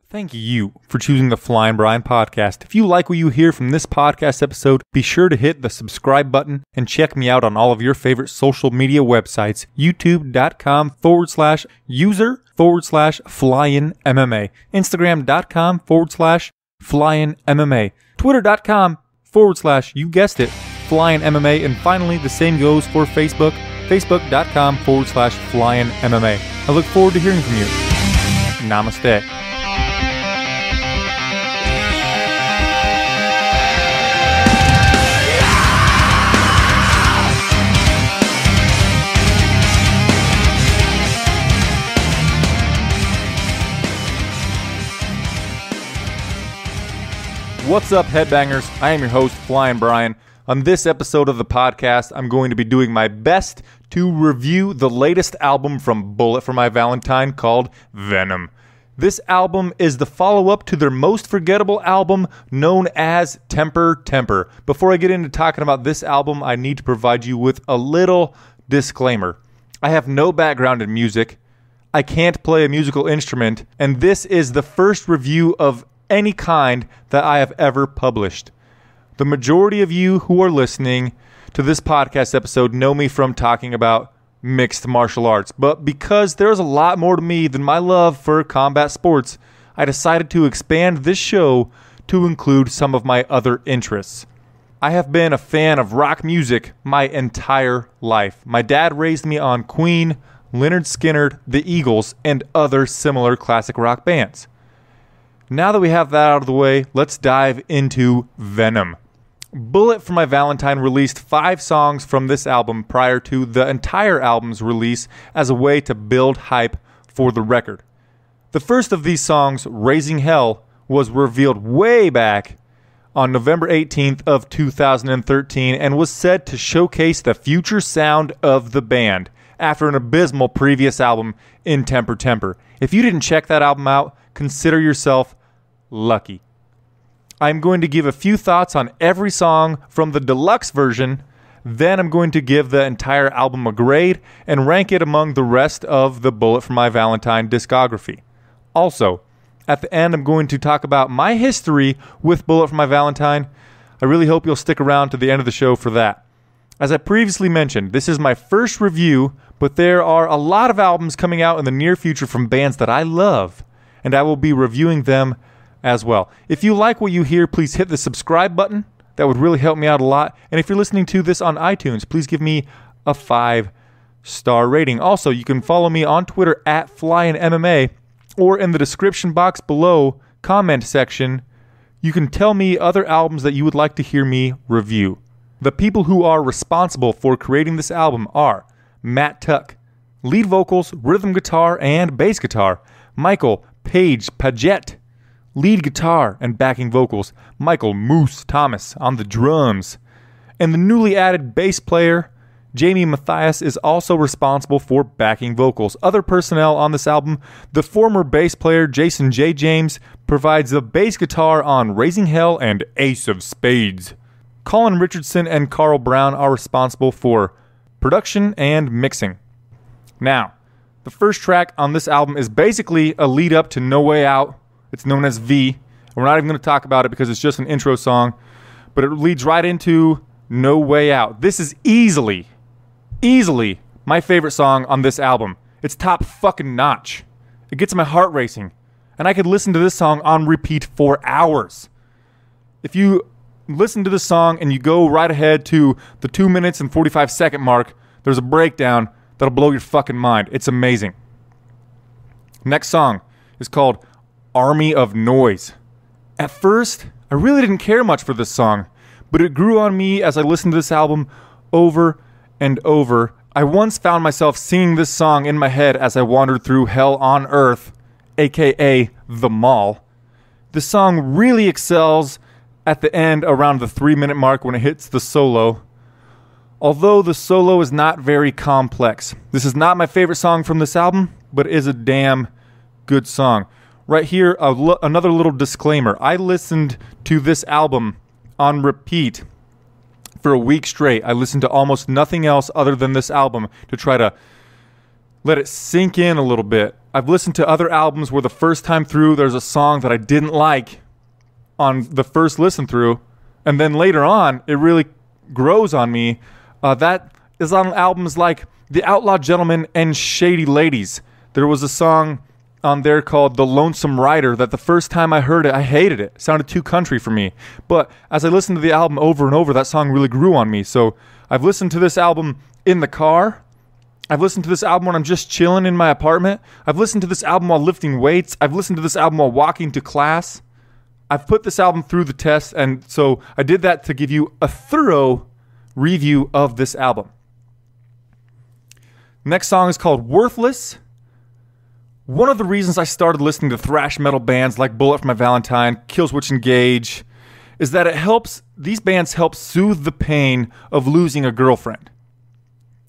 Thank you for choosing the Flying Brian podcast. If you like what you hear from this podcast episode, be sure to hit the subscribe button and check me out on all of your favorite social media websites, youtube.com/user/FlyingMMA, Instagram.com/FlyingMMA, Twitter.com/ you guessed it, FlyingMMA, and finally the same goes for Facebook, Facebook.com/FlyingMMA. I look forward to hearing from you. Namaste. What's up, headbangers? I am your host, Flying Brian. On this episode of the podcast, I'm going to be doing my best to review the latest album from For My Valentine called Venom. This album is the follow-up to their most forgettable album known as Temper Temper. Before I get into talking about this album, I need to provide you with a little disclaimer. I have no background in music. I can't play a musical instrument, and this is the first review of any kind that I have ever published. The majority of you who are listening to this podcast episode know me from talking about mixed martial arts, but because there's a lot more to me than my love for combat sports, I decided to expand this show to include some of my other interests. I have been a fan of rock music my entire life. My dad raised me on Queen, Lynyrd Skynyrd, the Eagles, and other similar classic rock bands. Now that we have that out of the way, let's dive into Venom. For My Valentine released 5 songs from this album prior to the entire album's release as a way to build hype for the record. The first of these songs, Raising Hell, was revealed way back on November 18th of 2013 and was said to showcase the future sound of the band after an abysmal previous album in Temper Temper. If you didn't check that album out, consider yourself lucky. I'm going to give a few thoughts on every song from the deluxe version, then I'm going to give the entire album a grade and rank it among the rest of the For My Valentine discography. Also, at the end I'm going to talk about my history with For My Valentine. I really hope you'll stick around to the end of the show for that. As I previously mentioned, this is my first review, but there are a lot of albums coming out in the near future from bands that I love, and I will be reviewing them as well. If you like what you hear, please hit the subscribe button. That would really help me out a lot. And if you're listening to this on iTunes, please give me a 5-star rating. Also, you can follow me on Twitter at FlyingMMA, or in the description box below, comment section, you can tell me other albums that you would like to hear me review. The people who are responsible for creating this album are Matt Tuck, lead vocals, rhythm guitar, and bass guitar. Michael Paget, lead guitar and backing vocals. Michael Moose Thomas on the drums. And the newly added bass player, Jamie Mathias, is also responsible for backing vocals. Other personnel on this album, the former bass player Jason J. James provides the bass guitar on Raising Hell and Ace of Spades. Colin Richardson and Carl Brown are responsible for production and mixing. Now, the first track on this album is basically a lead up to No Way Out. It's known as V. We're not even going to talk about it because it's just an intro song, but it leads right into No Way Out. This is easily my favorite song on this album. It's top fucking notch. It gets my heart racing, and I could listen to this song on repeat for hours. If you listen to the song and you go right ahead to the 2 minutes and 45 second mark, there's a breakdown that'll blow your fucking mind. It's amazing. Next song is called Army of Noise. At first, I really didn't care much for this song, but it grew on me as I listened to this album over and over. I once found myself singing this song in my head as I wandered through Hell on Earth, aka The Mall. The song really excels at the end around the 3-minute mark when it hits the solo. Although the solo is not very complex. This is not my favorite song from this album, but it is a damn good song. Right here, another little disclaimer. I listened to this album on repeat for a week straight. I listened to almost nothing else other than this album to try to let it sink in a little bit. I've listened to other albums where the first time through there's a song that I didn't like on the first listen through, and then later on it really grows on me. That is on albums like The Outlaw Gentleman and Shady Ladies. There was a song on there called The Lonesome Rider that the first time I heard it, I hated it. It sounded too country for me. But as I listened to the album over and over, that song really grew on me. So I've listened to this album in the car. I've listened to this album when I'm just chilling in my apartment. I've listened to this album while lifting weights. I've listened to this album while walking to class. I've put this album through the test, and so I did that to give you a thorough review of this album. Next song is called Worthless. One of the reasons I started listening to thrash metal bands like Bullet for My Valentine, Killswitch Engage, is that these bands help soothe the pain of losing a girlfriend.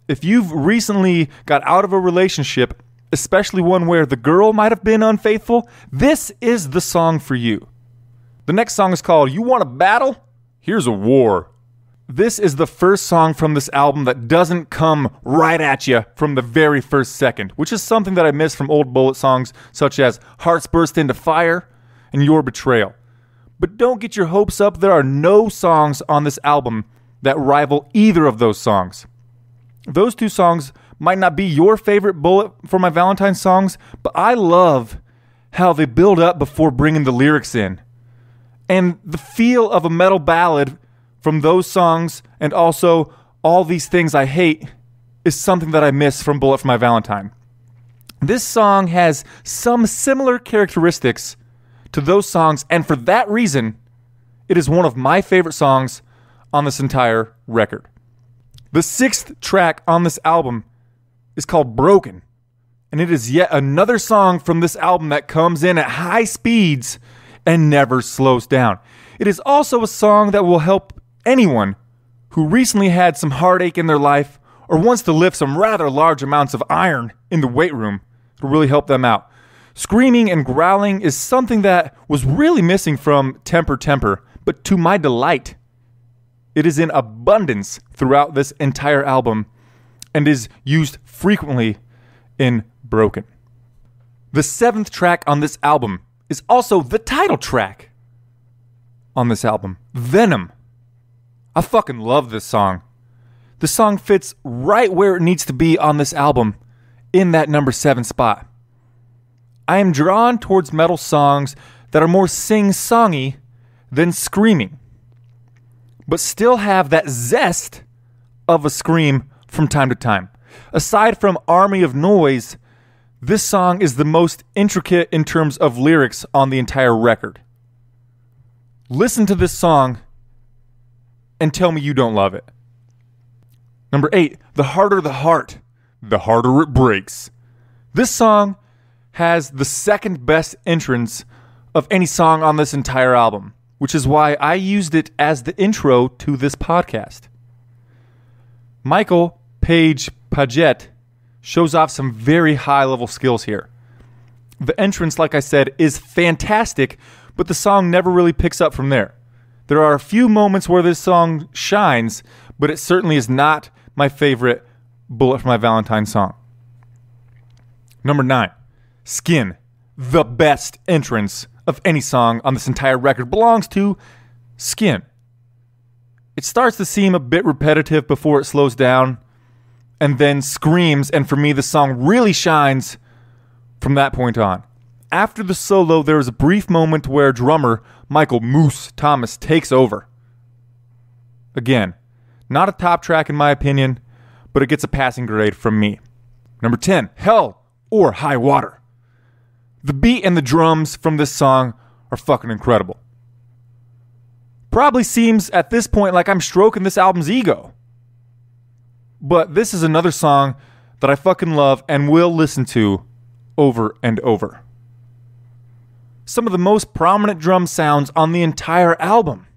If you've recently got out of a relationship, especially one where the girl might have been unfaithful, this is the song for you. The next song is called You Want a Battle? Here's a War. This is the first song from this album that doesn't come right at you from the very first second, which is something that I miss from old Bullet songs such as Hearts Burst Into Fire and Your Betrayal. But don't get your hopes up. There are no songs on this album that rival either of those songs. Those two songs might not be your favorite Bullet for My Valentine songs, but I love how they build up before bringing the lyrics in. And the feel of a metal ballad from those songs, and also All These Things I Hate, is something that I miss from Bullet for My Valentine. This song has some similar characteristics to those songs, and for that reason, it is one of my favorite songs on this entire record. The sixth track on this album is called Broken, and it is yet another song from this album that comes in at high speeds and never slows down. It is also a song that will help anyone who recently had some heartache in their life or wants to lift some rather large amounts of iron in the weight room. It'll really help them out. Screaming and growling is something that was really missing from Temper, but to my delight, it is in abundance throughout this entire album and is used frequently in Broken. The seventh track on this album is also the title track on this album, Venom. I fucking love this song. The song fits right where it needs to be on this album, in that number 7 spot. I am drawn towards metal songs that are more sing-songy than screaming, but still have that zest of a scream from time to time. Aside from Army of Noise, this song is the most intricate in terms of lyrics on the entire record. Listen to this song and tell me you don't love it. Number 8, The Harder the Heart, the harder it breaks. This song has the second best entrance of any song on this entire album, which is why I used it as the intro to this podcast. Michael Page Paget shows off some very high-level skills here. The entrance, like I said, is fantastic, but the song never really picks up from there. There are a few moments where this song shines, but it certainly is not my favorite Bullet for My Valentine song. Number 9, Skin. The best entrance of any song on this entire record belongs to Skin. It starts to seem a bit repetitive before it slows down, and then screams, and for me the song really shines from that point on. After the solo, there is a brief moment where drummer Michael Moose Thomas takes over. Again, not a top track in my opinion, but it gets a passing grade from me. Number 10, Hell or High Water. The beat and the drums from this song are fucking incredible. Probably seems at this point like I'm stroking this album's ego. But this is another song that I fucking love and will listen to over and over. Some of the most prominent drum sounds on the entire album.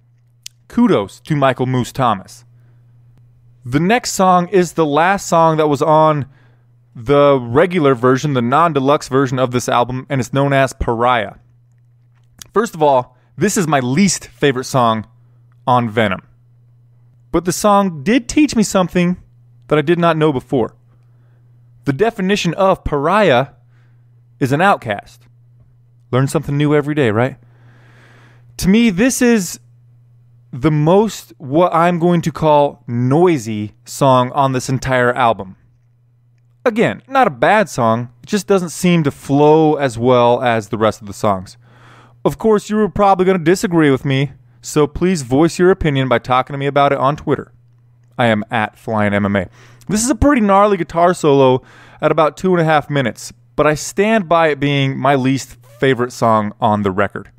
Kudos to Michael Moose Thomas. The next song is the last song that was on the regular version, the non-deluxe version of this album, and it's known as Pariah. First of all, this is my least favorite song on Venom. But the song did teach me something that I did not know before. The definition of pariah is an outcast. Learn something new every day, right? To me, this is the most what I'm going to call noisy song on this entire album. Again, not a bad song. It just doesn't seem to flow as well as the rest of the songs. Of course, you were probably going to disagree with me, so please voice your opinion by talking to me about it on Twitter. I am at Flying MMA. This is a pretty gnarly guitar solo at about 2.5 minutes, but I stand by it being my least favorite song on the record.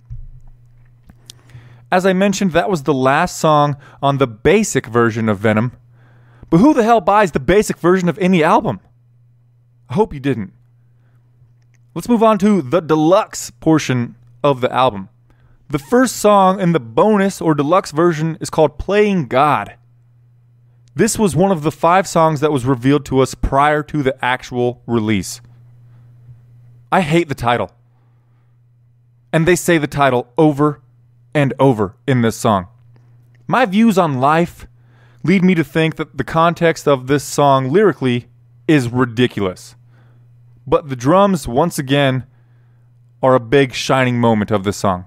As I mentioned, that was the last song on the basic version of Venom, but who the hell buys the basic version of any album? I hope you didn't. Let's move on to the deluxe portion of the album. The first song in the bonus or deluxe version is called Playing God. This was one of the 5 songs that was revealed to us prior to the actual release. I hate the title. And they say the title over and over in this song. My views on life lead me to think that the context of this song lyrically is ridiculous. But the drums, once again, are a big shining moment of this song.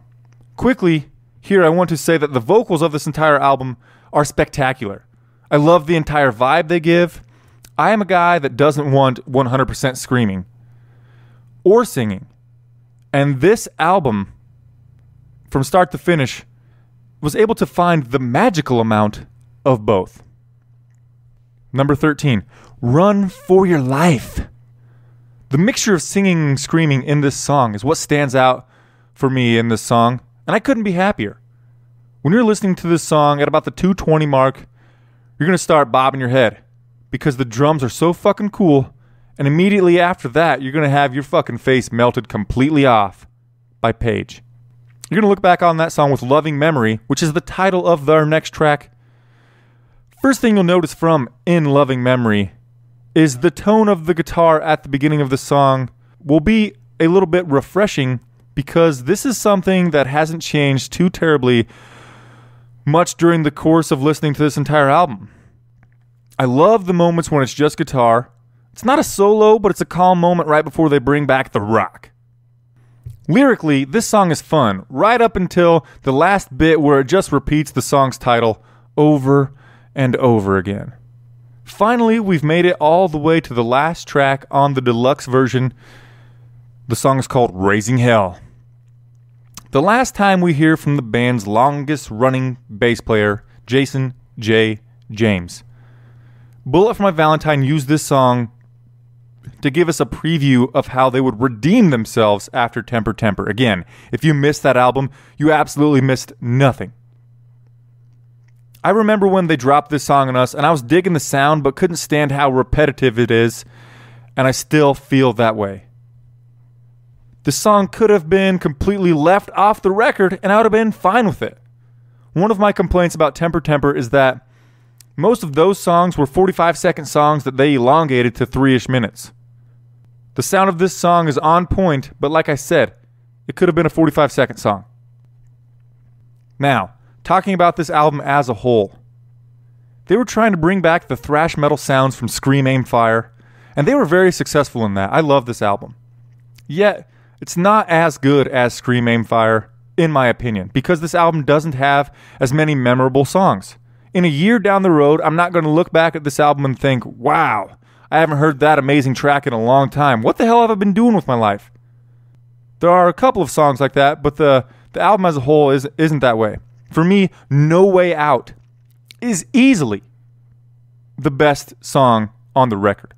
Quickly, here I want to say that the vocals of this entire album are spectacular. I love the entire vibe they give. I am a guy that doesn't want 100% screaming or singing. And this album, from start to finish, was able to find the magical amount of both. Number 13, Run for Your Life. The mixture of singing and screaming in this song is what stands out for me in this song, and I couldn't be happier. When you're listening to this song at about the 2:20 mark, you're going to start bobbing your head because the drums are so fucking cool, and immediately after that, you're going to have your fucking face melted completely off by Paige. You're going to look back on that song with Loving Memory, which is the title of our next track. First thing you'll notice from In Loving Memory is the tone of the guitar at the beginning of the song will be a little bit refreshing because this is something that hasn't changed too terribly much during the course of listening to this entire album. I love the moments when it's just guitar. It's not a solo, but it's a calm moment right before they bring back the rock. Lyrically, this song is fun, right up until the last bit where it just repeats the song's title over and over again. Finally, we've made it all the way to the last track on the deluxe version. The song is called Raising Hell. The last time we hear from the band's longest running bass player, Jason J. James. Bullet for My Valentine used this song to give us a preview of how they would redeem themselves after Temper Temper. Again, if you missed that album, you absolutely missed nothing. I remember when they dropped this song on us, and I was digging the sound, but couldn't stand how repetitive it is, and I still feel that way. The song could have been completely left off the record, and I would have been fine with it. One of my complaints about Temper Temper is that most of those songs were 45-second songs that they elongated to 3-ish minutes. The sound of this song is on point, but like I said, it could have been a 45-second song. Now, talking about this album as a whole, they were trying to bring back the thrash metal sounds from Scream, Aim, Fire, and they were very successful in that. I love this album. Yet, it's not as good as Scream, Aim, Fire, in my opinion, because this album doesn't have as many memorable songs. In a year down the road, I'm not going to look back at this album and think, wow, I haven't heard that amazing track in a long time. What the hell have I been doing with my life? There are a couple of songs like that, but the album as a whole isn't that way. For me, No Way Out is easily the best song on the record.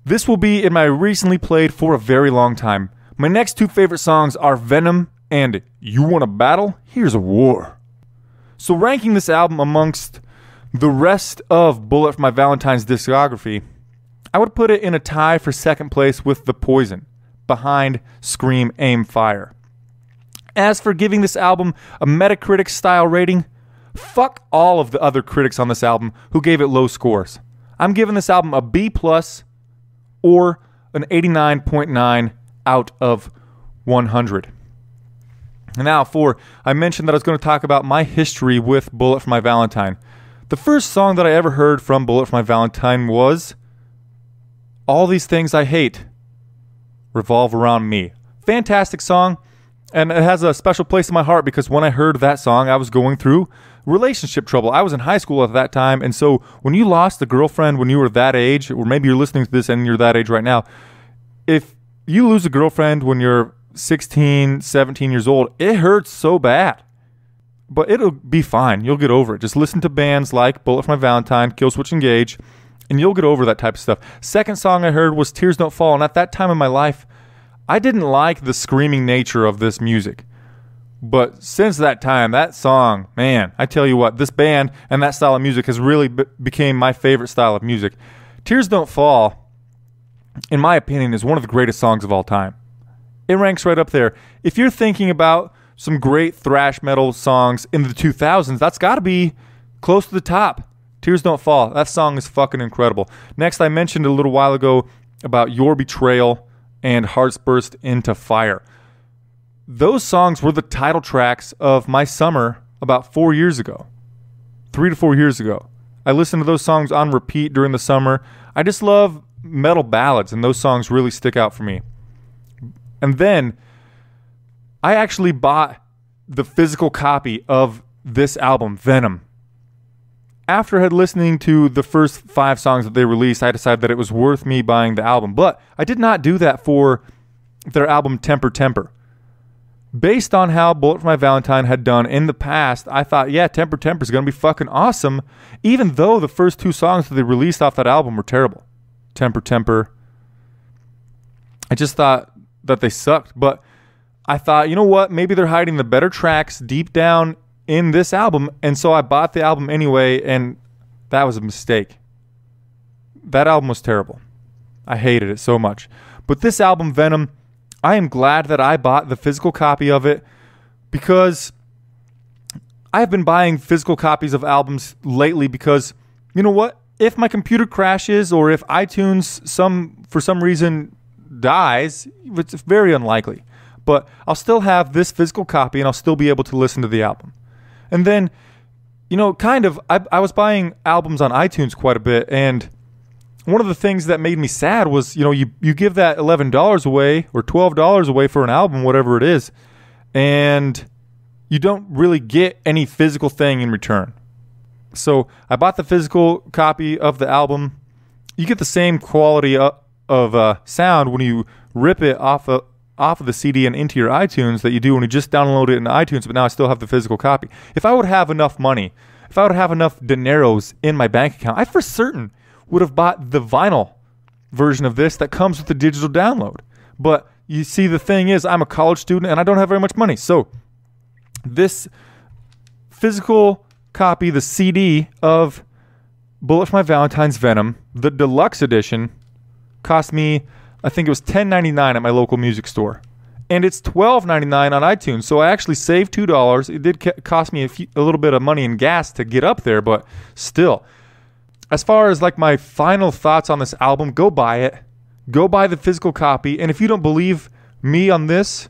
This will be in my recently played for a very long time. My next 2 favorite songs are Venom and You Want a Battle? Here's a War. So ranking this album amongst the rest of Bullet for My Valentine's discography, I would put it in a tie for second place with The Poison, behind Scream, Aim, Fire. As for giving this album a Metacritic style rating, fuck all of the other critics on this album who gave it low scores. I'm giving this album a B+ or an 89.9 out of 100. Now, I mentioned that I was going to talk about my history with Bullet for My Valentine. The first song that I ever heard from Bullet for My Valentine was All these things I hate revolve around me. Fantastic song, and it has a special place in my heart because when I heard that song, I was going through relationship trouble. I was in high school at that time, and so when you lost a girlfriend when you were that age, or maybe you're listening to this and you're that age right now, if you lose a girlfriend when you're 16, 17 years old, it hurts so bad. But it'll be fine. You'll get over it. Just listen to bands like Bullet for My Valentine, Killswitch Engage, and you'll get over that type of stuff. Second song I heard was Tears Don't Fall, and at that time in my life, I didn't like the screaming nature of this music. But since that time, that song, man, I tell you what, this band and that style of music has really became my favorite style of music. Tears Don't Fall, in my opinion, is one of the greatest songs of all time. It ranks right up there. If you're thinking about some great thrash metal songs in the 2000s, that's got to be close to the top. Tears Don't Fall. That song is fucking incredible. Next, I mentioned a little while ago about Your Betrayal and Hearts Burst Into Fire. Those songs were the title tracks of my summer about 4 years ago. 3 to 4 years ago. I listened to those songs on repeat during the summer. I just love metal ballads, and those songs really stick out for me. And then I actually bought the physical copy of this album, Venom. After I had listening to the first 5 songs that they released, I decided that it was worth me buying the album. But I did not do that for their album Temper Temper. Based on how Bullet for My Valentine had done in the past, I thought, yeah, Temper Temper is going to be fucking awesome, even though the first 2 songs that they released off that album were terrible. Temper Temper. I just thought that they sucked. But I thought, you know what? Maybe they're hiding the better tracks deep down in this album, and so I bought the album anyway, and that was a mistake. That album was terrible. I hated it so much. But this album, Venom, I am glad that I bought the physical copy of it because I've been buying physical copies of albums lately because, you know what? If my computer crashes or if iTunes for some reason dies, it's very unlikely. But I'll still have this physical copy and I'll still be able to listen to the album. And then, you know, I was buying albums on iTunes quite a bit, and one of the things that made me sad was, you know, you give that $11 away or $12 away for an album, whatever it is, and you don't really get any physical thing in return. So I bought the physical copy of the album. You get the same quality of sound when you rip it off of the CD and into your iTunes that you do when you just download it in iTunes, but now I still have the physical copy. If I would have enough money, if I would have enough dineros in my bank account, I for certain would have bought the vinyl version of this that comes with the digital download. But you see, the thing is, I'm a college student and I don't have very much money. So this physical copy, the CD of Bullet for My Valentine's Venom, the deluxe edition, cost me, I think it was $10.99 at my local music store. And it's $12.99 on iTunes. So I actually saved $2. It did cost me a little bit of money in gas to get up there, but still. As far as like my final thoughts on this album, go buy it. Go buy the physical copy. And if you don't believe me on this,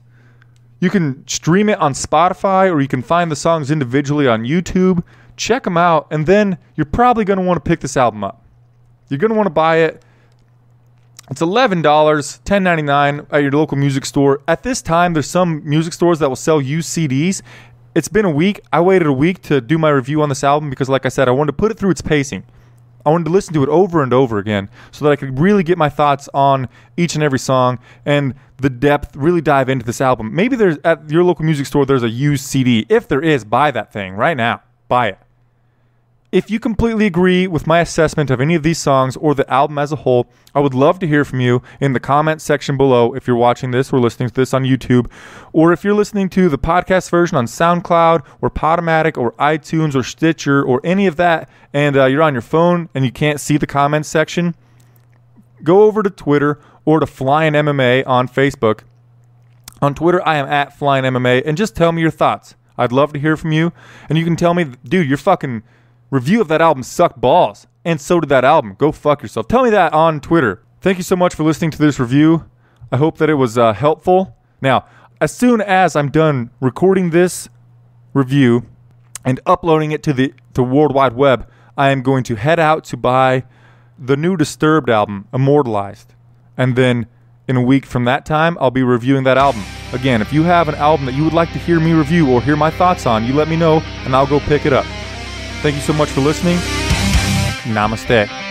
you can stream it on Spotify or you can find the songs individually on YouTube. Check them out. And then you're probably going to want to pick this album up. You're going to want to buy it. It's $11, $10.99 at your local music store. At this time, there's some music stores that will sell used CDs. It's been a week. I waited a week to do my review on this album because, like I said, I wanted to put it through its pacing. I wanted to listen to it over and over again so that I could really get my thoughts on each and every song and the depth, really dive into this album. Maybe there's at your local music store, there's a used CD. If there is, buy that thing right now. Buy it. If you completely agree with my assessment of any of these songs or the album as a whole, I would love to hear from you in the comment section below if you're watching this or listening to this on YouTube, or if you're listening to the podcast version on SoundCloud or Podomatic or iTunes or Stitcher or any of that, and you're on your phone and you can't see the comments section, go over to Twitter or to Flying MMA on Facebook. On Twitter, I am at Flying MMA, and just tell me your thoughts. I'd love to hear from you, and you can tell me, dude, your fucking review of that album sucked balls, and so did that album. Go fuck yourself. Tell me that on Twitter. Thank you so much for listening to this review. I hope that it was helpful. Now, as soon as I'm done recording this review and uploading it to the World Wide Web, I am going to head out to buy the new Disturbed album, Immortalized. And then in a week from that time, I'll be reviewing that album. Again, if you have an album that you would like to hear me review or hear my thoughts on, you let me know and I'll go pick it up. Thank you so much for listening. Namaste.